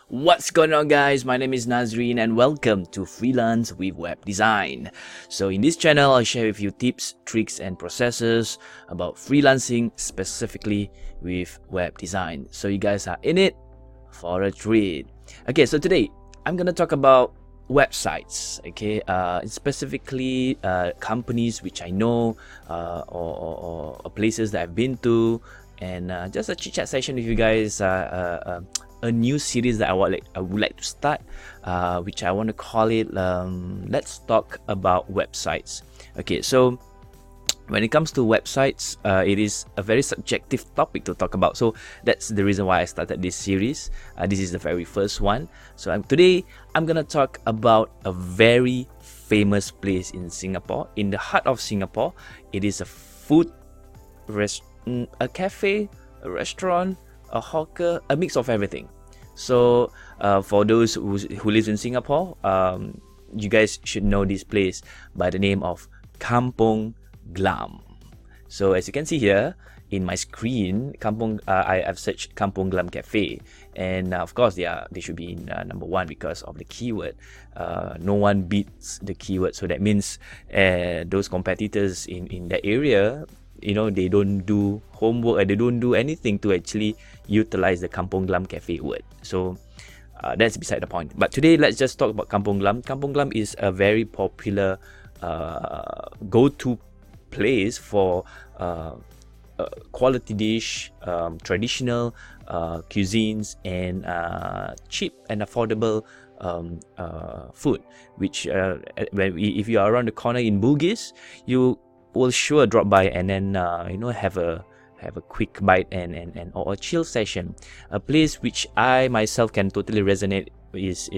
What's going on, guys? My name is Nazreen and welcome to Freelance with Web Design. So in this channel, I'll share with you tips, tricks and processes about freelancing, specifically with web design. So you guys are in it for a treat. Okay, so today I'm gonna talk about websites, okay, specifically companies which I know, or places that I've been to, and just a chit chat session with you guys. A new series that I would like to start, which I want to call it let's talk about websites. Okay, so when it comes to websites, it is a very subjective topic to talk about. So that's the reason why I started this series. This is the very first one. So today I'm gonna talk about a very famous place in Singapore, in the heart of Singapore. It is a a cafe, a restaurant, a hawker, a mix of everything. So for those who live in Singapore, you guys should know this place by the name of Kampung Glam. So as you can see here in my screen, I've searched kampungglamcafe, and of course they should be in number one because of the keyword. No one beats the keyword, so that means those competitors in that area, you know, they don't do homework and they don't do anything to actually utilize the Kampung Glam Cafe word. So that's beside the point. But today, let's just talk about Kampung Glam. Kampung Glam is a very popular go-to place for quality dish, traditional cuisines, and cheap and affordable food. Which if you are around the corner in Bugis, you will sure drop by and then have a quick bite and or a chill session. A place which I myself can totally resonate is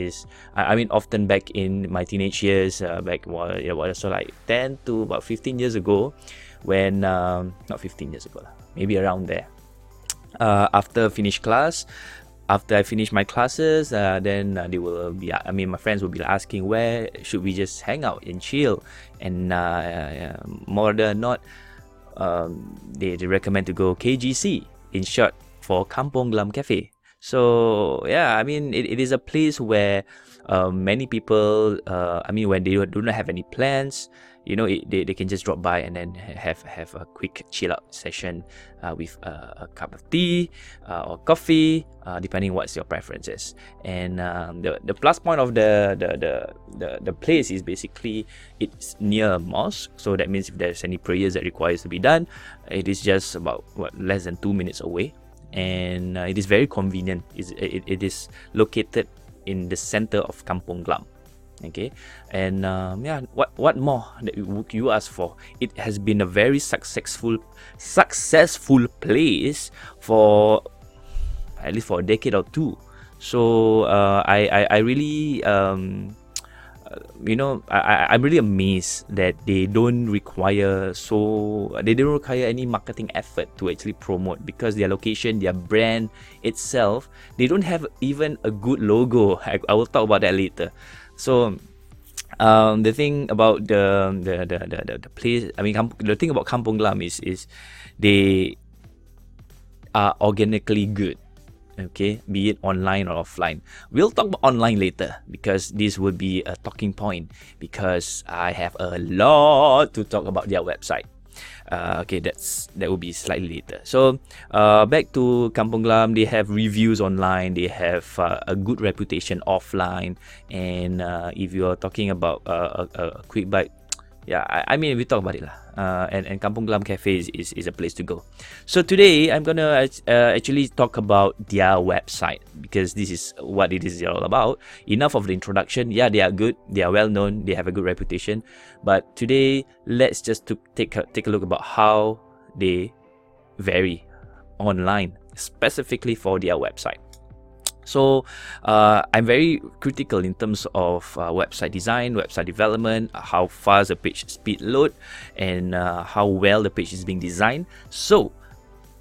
I mean, often back in my teenage years, so like 10 to about 15 years ago, when not 15 years ago, maybe around there, after I finish my classes, then they will be, my friends will be asking where should we just hang out and chill, and more than not, they recommend to go KGC, in short for Kampung Glam Cafe. So yeah, I mean, it is a place where many people, when they do not have any plans, they can just drop by and then have a quick chill out session with a cup of tea or coffee, depending what's your preferences. And the plus point of the place is basically it's near a mosque, so that means if there's any prayers that requires to be done, it is just about less than 2 minutes away, and it is very convenient. It is located in the center of Kampung Glam. Okay, and what more that you ask for? It has been a very successful place for at least for a decade or two. So I really I'm really amazed that they don't require any marketing effort to actually promote, because their location, their brand itself, they don't have even a good logo. I will talk about that later. So the thing about the place, the thing about Kampung Glam is they are organically good. Okay, be it online or offline. We'll talk about online later, because this will be a talking point, because I have a lot to talk about their website. Okay, that will be slightly later. So back to Kampung Glam, they have reviews online, they have a good reputation offline, and if you are talking about a quick bite, we talk about it lah. And Kampung Glam Cafe is a place to go. So today I'm gonna actually talk about their website, because this is what it is all about. Enough of the introduction. Yeah, they are good, they are well known, they have a good reputation. But today, let's just take a look about how they vary online, specifically for their website. So I'm very critical in terms of website design, website development, how fast the page speed load, and how well the page is being designed. So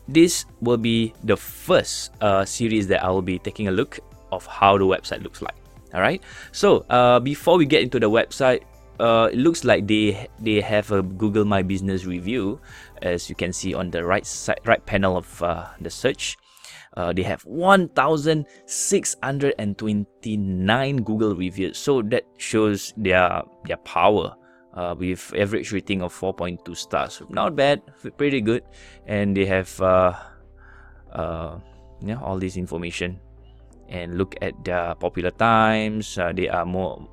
this will be the first series that I will be taking a look of how the website looks like. Alright, so before we get into the website, it looks like they have a Google My Business review, as you can see on the right panel of the search. They have 1,629 Google reviews. So that shows their power. With average rating of 4.2 stars. Not bad, pretty good. And they have all this information. And look at their popular times. They are more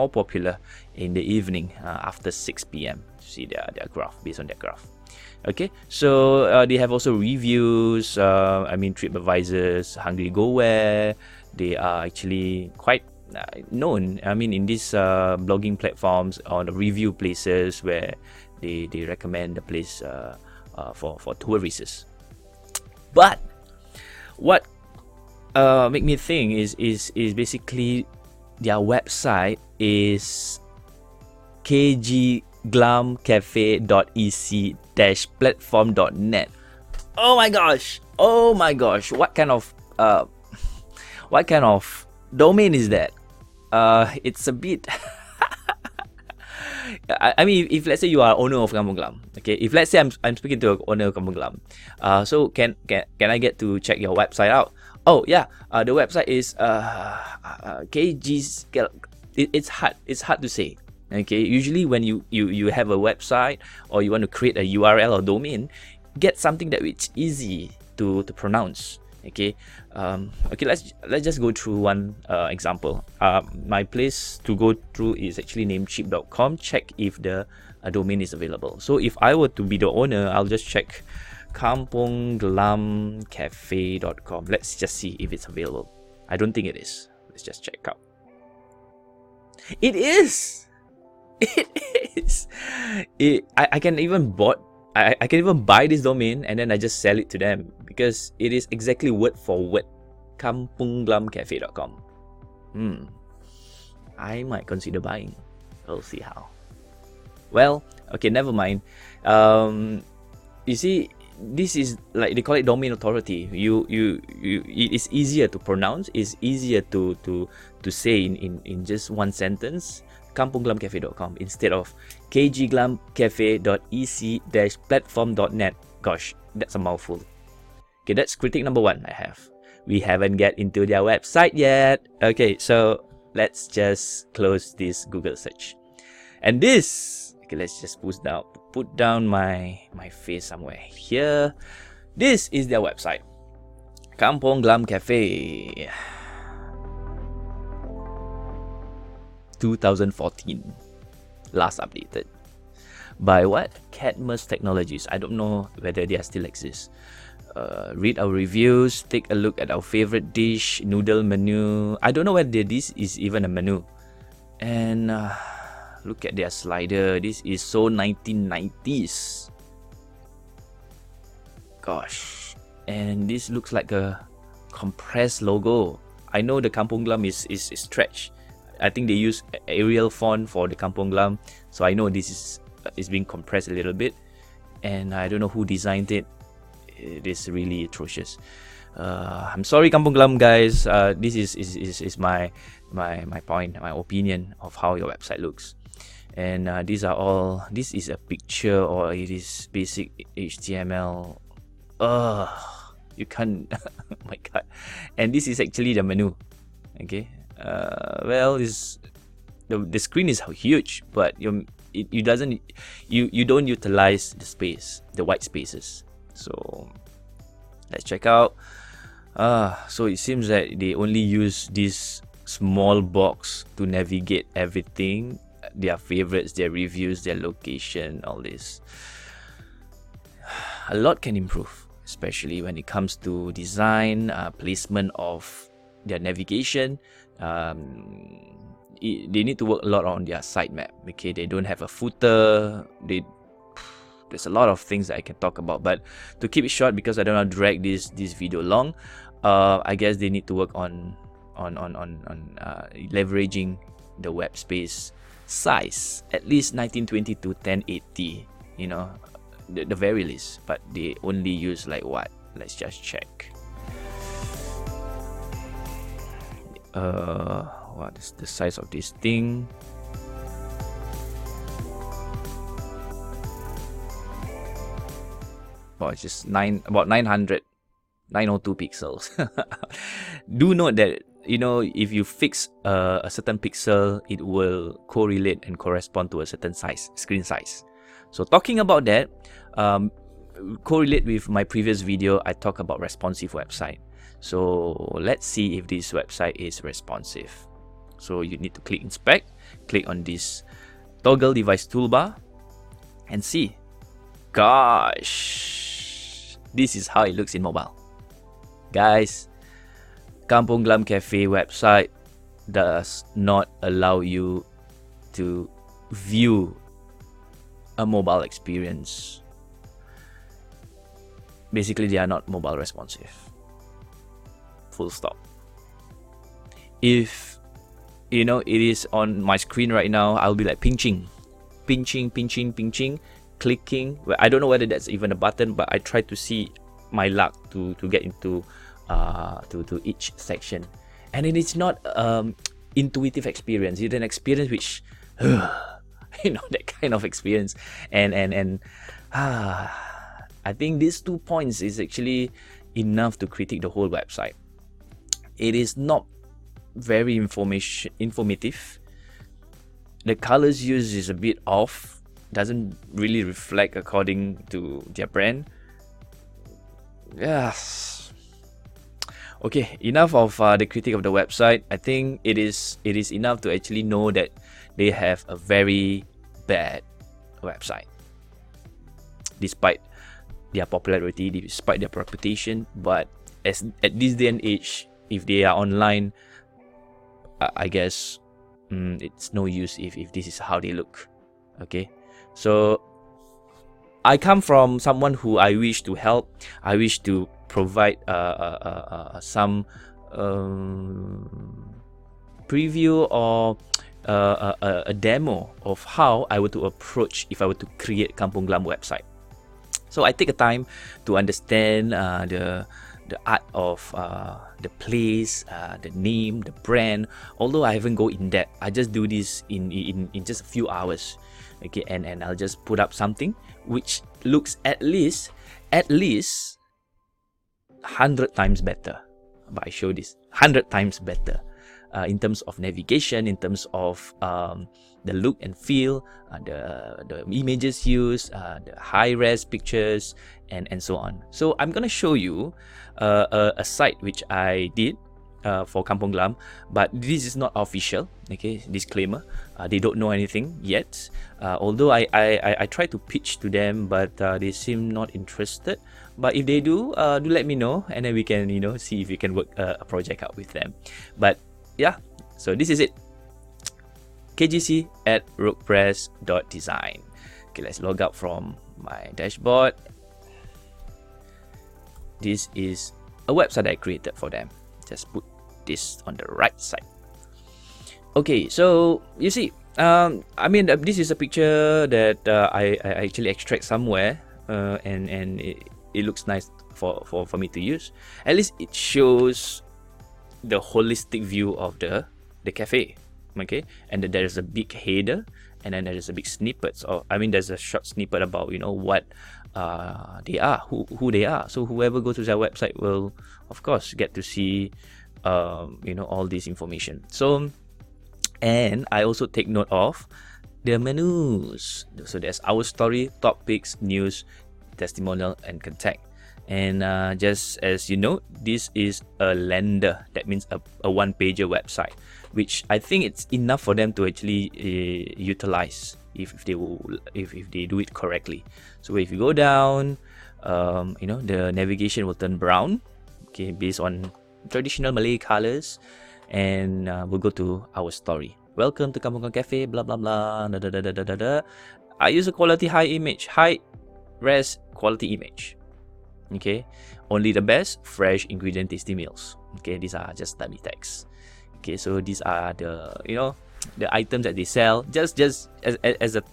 popular in the evening after 6 p.m. See their graph, based on their graph. Okay, so they have also reviews. TripAdvisor's Hungry Go Where. They are actually quite known, in these blogging platforms or the review places where they recommend the place for tourists. But what make me think is basically their website is kampungglamcafe.ec-platform.net. Oh my gosh, what kind of domain is that? It's a bit if let's say you are owner of Kampung Glam, okay, if let's say I'm speaking to an owner of Kampung Glam, so can I get to check your website out? Oh yeah, the website is KG's. It's hard to say. Okay, usually when you have a website or you want to create a URL or domain, get something that it's easy to pronounce. Okay, let's just go through one example. My place to go through is actually named cheap.com. Check if the domain is available. So if I were to be the owner, I'll just check kampungglamcafe.com. Let's just see if it's available. I don't think it is. Let's just check out. It is. It is. I can even I can even buy this domain and then I just sell it to them because it is exactly word for word kampungglamcafe.com. I might consider buying. We'll see how. Well, okay, never mind. You see, this is like they call it domain authority. It is easier to pronounce. It's easier to say in just one sentence. kampungglamcafe.com instead of kgglamcafe.ec-platform.net. Gosh, that's a mouthful. Okay, that's critic number 1 I have. We haven't get into their website yet. Okay, so let's just close this Google search. And this, okay, let's just put down my face somewhere here. This is their website. Kampung Glam Cafe. 2014, last updated by what? Cadmus Technologies. I don't know whether they still exist. Read our reviews, take a look at our favorite dish, noodle menu. I don't know whether this is even a menu. And look at their slider. This is so 1990s. Gosh. And this looks like a compressed logo. I know the Kampung Glam is stretched. I think they use Arial font for the Kampung Glam, so I know this is being compressed a little bit, and I don't know who designed it. It is really atrocious. I'm sorry, Kampung Glam guys. This is my point, my opinion of how your website looks, and these are all. This is a picture or it is basic HTML. You can't. Oh my god! And this is actually the menu. Okay. Well, the screen is huge, but you don't utilize the space, the white spaces. So let's check out. So it seems that they only use this small box to navigate everything, their favorites, their reviews, their location, all this. A lot can improve, especially when it comes to design, placement of their navigation. They need to work a lot on their sitemap. Okay, they don't have a footer. There's a lot of things that I can talk about, but to keep it short, because I don't want to drag this video long, I guess they need to work on leveraging the web space size, at least 1920 to 1080. You know, the very least. But they only use like what? Let's just check. What is the size of this thing? Oh, it's just about 900 902 pixels. Do note that, you know, if you fix a certain pixel, it will correlate and correspond to a certain size, screen size. So talking about that, correlate with my previous video, I talk about responsive website. So let's see if this website is responsive. So you need to click inspect, click on this toggle device toolbar and see. Gosh, this is how it looks in mobile. Guys, kampungglamcafe website does not allow you to view a mobile experience. Basically, they are not mobile responsive. Full stop. If you know it is on my screen right now, I'll be like pinching, clicking. Well, I don't know whether that's even a button, but I try to see my luck to get into to each section, and it is not intuitive experience. It's an experience which you know, that kind of experience, and I think these 2 points is actually enough to critique the whole website. It is not very informative. The colors used is a bit off, doesn't really reflect according to their brand. Yes. Okay, enough of the critique of the website. I think it is enough to actually know that they have a very bad website. Despite their popularity, despite their reputation, but at this day and age, if they are online, I guess it's no use if this is how they look. Okay, so I come from someone who I wish to help. I wish to provide some preview or a demo of how I were to approach if I were to create Kampung Glam website. So I take a time to understand the art of the place, the name, the brand. Although I haven't go in depth, I just do this in just a few hours. Okay, and I'll just put up something which looks at least 100 times better. But I show this 100 times better in terms of navigation, in terms of the look and feel, the images used, the high-res pictures, and so on. So I'm gonna show you a site which I did for Kampung Glam, but this is not official. Okay, disclaimer. They don't know anything yet. Although I try to pitch to them, but they seem not interested. But if they do let me know, and then we can see if we can work a project out with them. But yeah, so this is it. kgc@roguepress.design. Okay, let's log out from my dashboard. This is a website I created for them. Just put this on the right side. Okay, so you see, I mean, this is a picture that I actually extract somewhere, and it looks nice for me to use. At least it shows the holistic view of the cafe. Okay, and then there's a big header, and then there's a big snippets, or I mean there's a short snippet about what they are, who they are. So whoever goes to their website will of course get to see all this information. So, and I also take note of the menus. So there's our story, topics, news, testimonial, and contact. And just as you know, this is a lender. That means a one-pager website, which I think it's enough for them to actually utilize if they do it correctly. So if you go down, the navigation will turn brown, okay, based on traditional Malay colors, and we'll go to our story. Welcome to Kampung Cafe, blah blah blah. Da, da, da, da, da, da. I use a quality high res quality image. Okay, only the best fresh ingredient tasty meals. Okay, these are just dummy text. Okay, so these are the the items that they sell. Just as a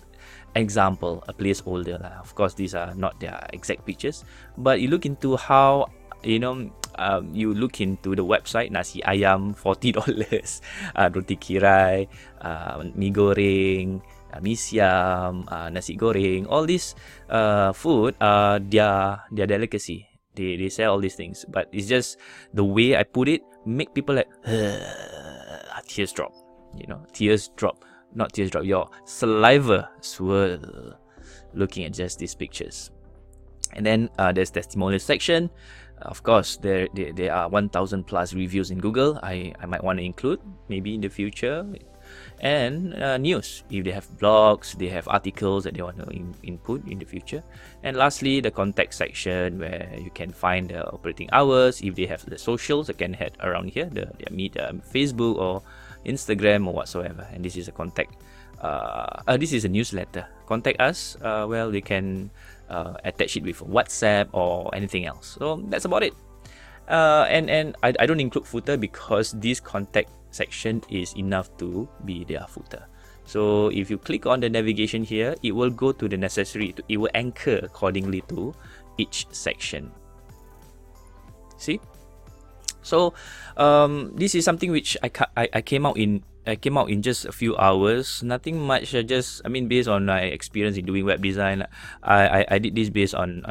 example, a placeholder. Of course, these are not their exact pictures, but you look into how you look into the website. Nasi ayam $40, roti kirai, mi goreng, mee siam, nasi goreng. All these food are their delicacy. They sell all these things, but it's just the way I put it make people like tears drop. Tears drop, not tears drop. Your saliva swirl looking at just these pictures. And then there's testimonial section. Of course, there are 1,000 plus reviews in Google. I might want to include maybe in the future. And news, if they have blogs, they have articles that they want to input in the future. And lastly, the contact section where you can find the operating hours. If they have the socials, they can head around here, their meet Facebook or Instagram or whatsoever. And this is a contact. This is a newsletter. Contact us. Well, they can attach it with WhatsApp or anything else. So that's about it. And I don't include footer because this contact section is enough to be their footer. So if you click on the navigation here, it will go to the necessary, it will anchor accordingly to each section. See? So this is something which I came out in just a few hours. Nothing much. Based on my experience in doing web design, I did this based on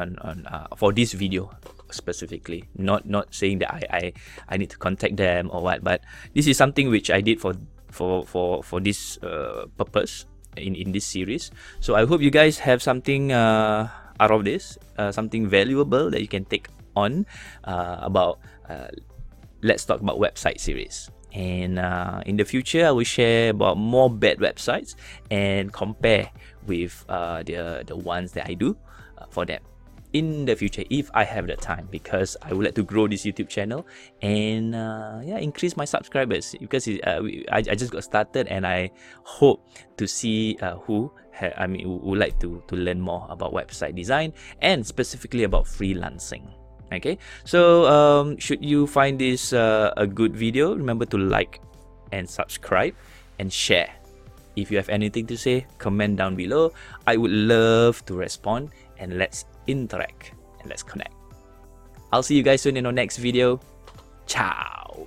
for this video specifically. Not saying that I need to contact them or what, but this is something which I did for this purpose in this series. So I hope you guys have something out of this, something valuable that you can take on about Let's Talk About Website series. And in the future, I will share about more bad websites and compare with the ones that I do for them in the future, if I have the time, because I would like to grow this YouTube channel and increase my subscribers, because I just got started, and I hope to see who would like to learn more about website design and specifically about freelancing. Okay, so should you find this a good video, remember to like and subscribe and share. If you have anything to say, comment down below. I would love to respond, and let's interact and let's connect. I'll see you guys soon in our next video. Ciao.